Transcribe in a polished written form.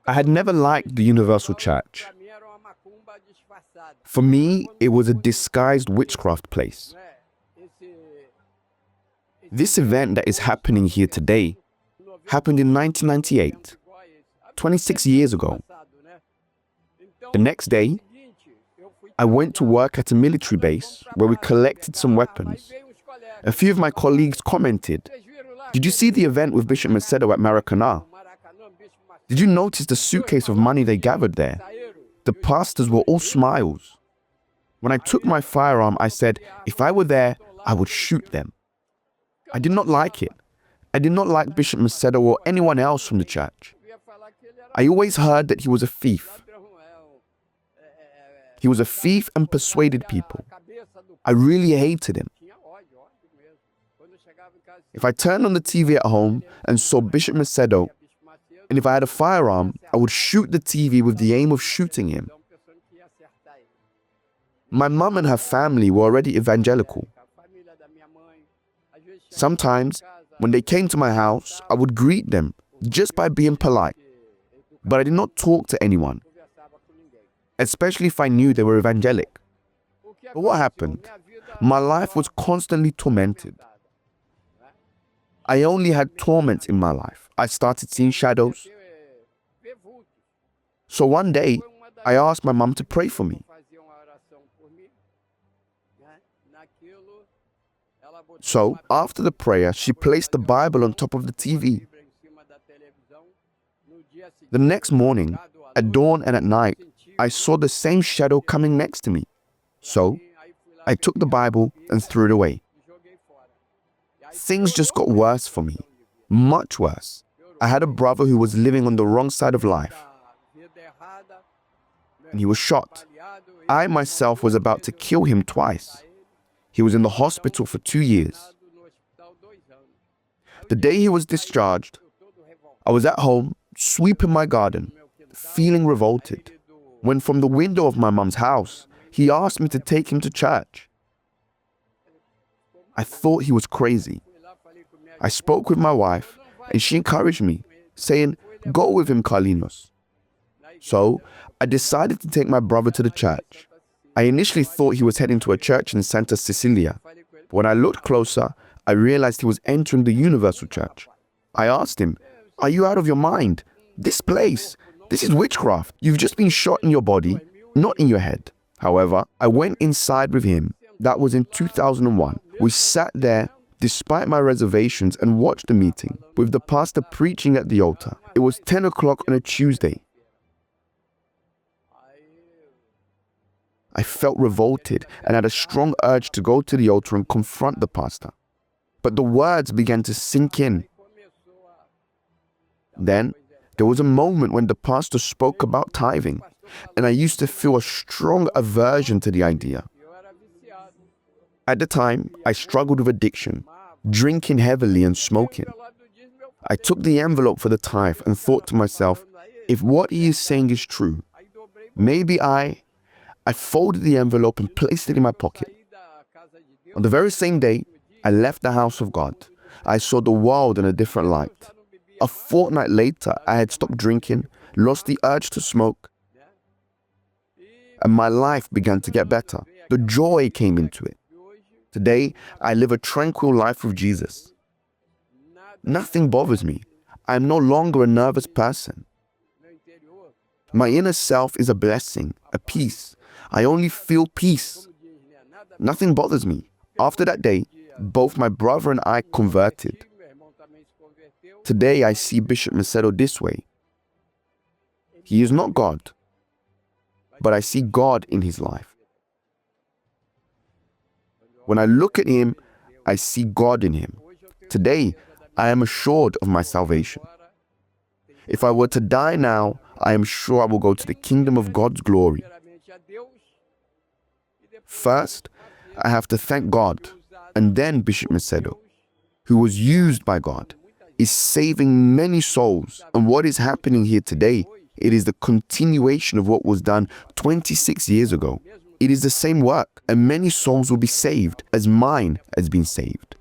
I had never liked the Universal Church. For me, it was a disguised witchcraft place. This event that is happening here today happened in 1998, 26 years ago. The next day, I went to work at a military base where we collected some weapons. A few of my colleagues commented, "Did you see the event with Bishop Macedo at Maracanã? Did you notice the suitcase of money they gathered there? The pastors were all smiles." When I took my firearm, I said, if I were there, I would shoot them. I did not like it. I did not like Bishop Macedo or anyone else from the church. I always heard that he was a thief. He was a thief and persuaded people. I really hated him. If I turned on the TV at home and saw Bishop Macedo, and if I had a firearm, I would shoot the TV with the aim of shooting him. My mum and her family were already evangelical. Sometimes, when they came to my house, I would greet them just by being polite. But I did not talk to anyone, especially if I knew they were evangelic. But what happened? My life was constantly tormented. I only had torments in my life. I started seeing shadows. So one day, I asked my mum to pray for me. So, after the prayer, she placed the Bible on top of the TV. The next morning, at dawn and at night, I saw the same shadow coming next to me. So, I took the Bible and threw it away. Things just got worse for me, much worse. I had a brother who was living on the wrong side of life, and he was shot. I myself was about to kill him twice. He was in the hospital for 2 years. The day he was discharged, I was at home, sweeping my garden, feeling revolted, when from the window of my mum's house, he asked me to take him to church. I thought he was crazy. I spoke with my wife, and she encouraged me, saying, "Go with him, Carlinhos." So, I decided to take my brother to the church. I initially thought he was heading to a church in Santa Cecilia. When I looked closer, I realized he was entering the Universal Church. I asked him, "Are you out of your mind? This place, this is witchcraft. You've just been shot in your body, not in your head." However, I went inside with him. That was in 2001. We sat there, despite my reservations, and watched the meeting, with the pastor preaching at the altar. It was 10 o'clock on a Tuesday. I felt revolted and had a strong urge to go to the altar and confront the pastor. But the words began to sink in. Then, there was a moment when the pastor spoke about tithing, and I used to feel a strong aversion to the idea. At the time, I struggled with addiction, drinking heavily and smoking. I took the envelope for the tithe and thought to myself, if what he is saying is true, maybe I folded the envelope and placed it in my pocket. On the very same day, I left the house of God. I saw the world in a different light. A fortnight later, I had stopped drinking, lost the urge to smoke, and my life began to get better. The joy came into it. Today, I live a tranquil life with Jesus. Nothing bothers me. I am no longer a nervous person. My inner self is a blessing, a peace. I only feel peace. Nothing bothers me. After that day, both my brother and I converted. Today, I see Bishop Macedo this way. He is not God, but I see God in his life. When I look at him, I see God in him. Today, I am assured of my salvation. If I were to die now, I am sure I will go to the kingdom of God's glory. First, I have to thank God, and then Bishop Macedo, who was used by God, is saving many souls. And what is happening here today, it is the continuation of what was done 26 years ago. It is the same work, and many souls will be saved as mine has been saved.